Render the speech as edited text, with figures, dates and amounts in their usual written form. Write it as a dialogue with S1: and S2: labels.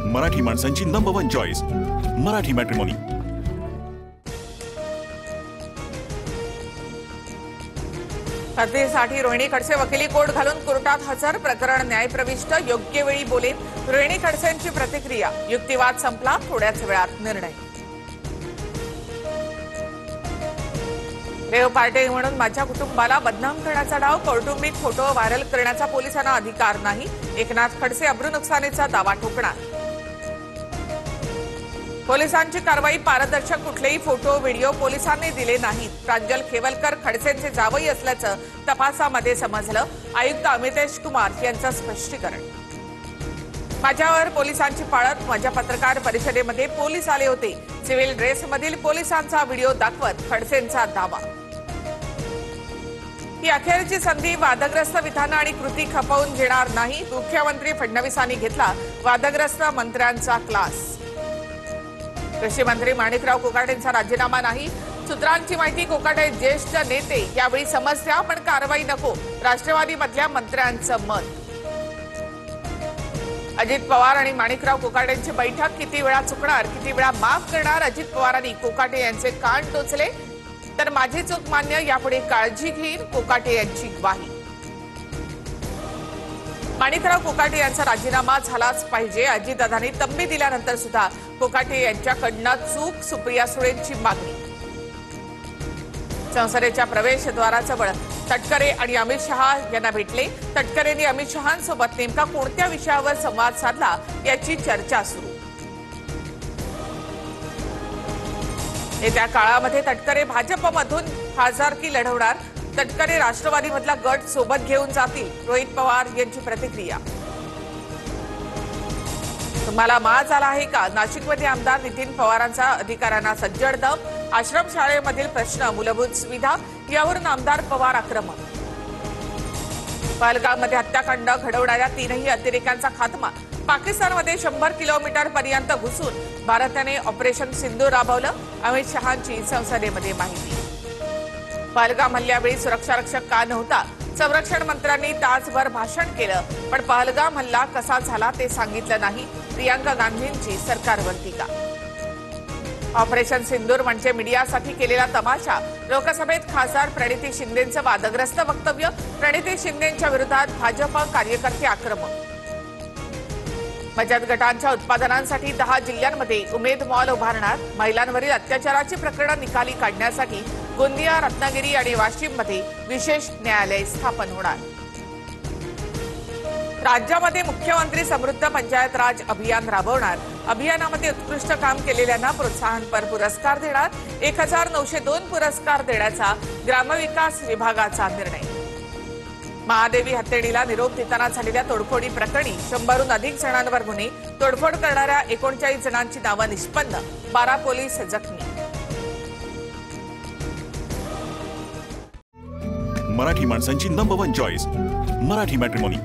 S1: मराठी माणसांची number 1 choice Marathi matrimony.
S2: हत्येसाठी रोहिणी खडसे वकिली कोर्ट घालून कोर्टात हजर। प्रकरण न्यायप्रविष्ट, योग्य वेळी बोलेन रोहिणी खडसेंची प्रतिक्रिया। युक्तिवाद संपला, थोड्याच वेळात निर्णय। रेव पार्टी म्हणून माझ्या कुटुंबाला बदनाम करण्याचा डाव, कौटुंबिक फोटो व्हायरल करण्याचा पोलिसांना अधिकार नाही। एकनाथ खडसे अब्रू नुकसानीचा दावा ठोकणार। पोलिसांची कारवाई पारदर्शक, कुठलेही फोटो व्हिडिओ पोलिसांनी दिले नाहीत। प्रांजल खेवलकर खडसेंचे जावई असल्याचं तपासामध्ये समजलं। आयुक्त अमितेश कुमार यांचं स्पष्टीकरण। माझ्यावर पोलिसांची पाळत, माझ्या पत्रकार परिषदेमध्ये पोलीस आले होते। सिव्हिल ड्रेसमधील पोलिसांचा व्हिडिओ दाखवत खडसेंचा दावा। ही अखेरची संधी, वादग्रस्त विधानं आणि कृती खपवून घेणार नाही। मुख्यमंत्री फडणवीसांनी घेतला वादग्रस्त मंत्र्यांचा क्लास। कृषी मंत्री माणिकराव कोकाटेंचा राजीनामा नाही। सूत्रांची माहिती, कोकाटे ज्येष्ठ नेते, यावेळी समस्या पण कारवाई नको, राष्ट्रवादीमधल्या मंत्र्यांचं मत। अजित पवार आणि माणिकराव कोकाटेंची बैठक किती वेळा चुकणार, किती वेळा माफ करणार? अजित पवारांनी कोकाटे यांचे कान टोचले, तर माझी चूक मान्य, यापुढे काळजी घेईन, कोकाटे यांची ग्वाही। माणिकराव कोकाटे यांचा राजीनामा झालाच पाहिजे। अजितदादांनी तंबी दिल्यानंतर सुद्धा कोकाटे यांच्याकडनं चूक, सुप्रिया सुळेंची मागणी। संसदेच्या प्रवेशद्वाराजवळ तटकरे आणि अमित शहा यांना भेटले। तटकरेंनी अमित शहांसोबत नेमका कोणत्या विषयावर संवाद साधला याची चर्चा सुरू। येत्या काळामध्ये तटकरे भाजपमधून खासदारकी लढवणार। तटकरे राष्ट्रवादीमधला गट सोबत घेऊन जातील, रोहित पवार यांची प्रतिक्रिया। तुम्हाला माज आला आहे का? नाशिकमध्ये आमदार नितीन पवारांचा अधिकाऱ्यांना सज्जड दम। आश्रमशाळेमधील प्रश्न, मूलभूत सुविधा यावरून आमदार पवार आक्रमक। पहलगाममध्ये हत्याकांड घडवणाऱ्या 3ही अतिरेक्यांचा खात्मा। पाकिस्तानमध्ये 100 किलोमीटर पर्यंत घुसून भारताने ऑपरेशन सिंधूर राबवलं। अमित शहांची संसदेमध्ये माहिती। पहलगाम हल्ल्यावेळी सुरक्षारक्षक का नव्हता? संरक्षण मंत्र्यांनी तासभर भाषण केलं, पण पहलगाम हल्ला कसा झाला ते सांगितलं नाही। प्रियंका गांधींची सरकारवर टीका। ऑपरेशन सिंधूर म्हणजे मीडियासाठी केलेला तमाशा। लोकसभेत खासदार प्रणिती शिंदेंचं वादग्रस्त वक्तव्य। प्रणिती शिंदेंच्या विरोधात भाजप कार्यकर्ते आक्रमक। बचत गटांच्या उत्पादनांसाठी 10 जिल्ह्यांमध्ये उमेद मॉल उभारणार। महिलांवरील अत्याचाराची प्रकरणं निकाली काढण्यासाठी गोंदिया, रत्नागिरी आणि वाशिममध्ये विशेष न्यायालय स्थापन होणार। राज्यामध्ये मुख्यमंत्री समृद्ध पंचायत राज अभियान राबवणार। अभियानामध्ये उत्कृष्ट काम केलेल्यांना प्रोत्साहनपर पुरस्कार देणार। 1902 पुरस्कार देण्याचा ग्रामविकास विभागाचा निर्णय। महादेवी हत्याडीला निरोप देताना झालेल्या तोडफोडी प्रकरणी 100हून अधिक जणांवर गुन्हे। तोडफोड करणाऱ्या 39 जणांची नावं निष्पन्न, 12 पोलीस जखमी।
S1: मराठी माणसांची नंबर 1 चॉईस मराठी मॅट्रिमोनी।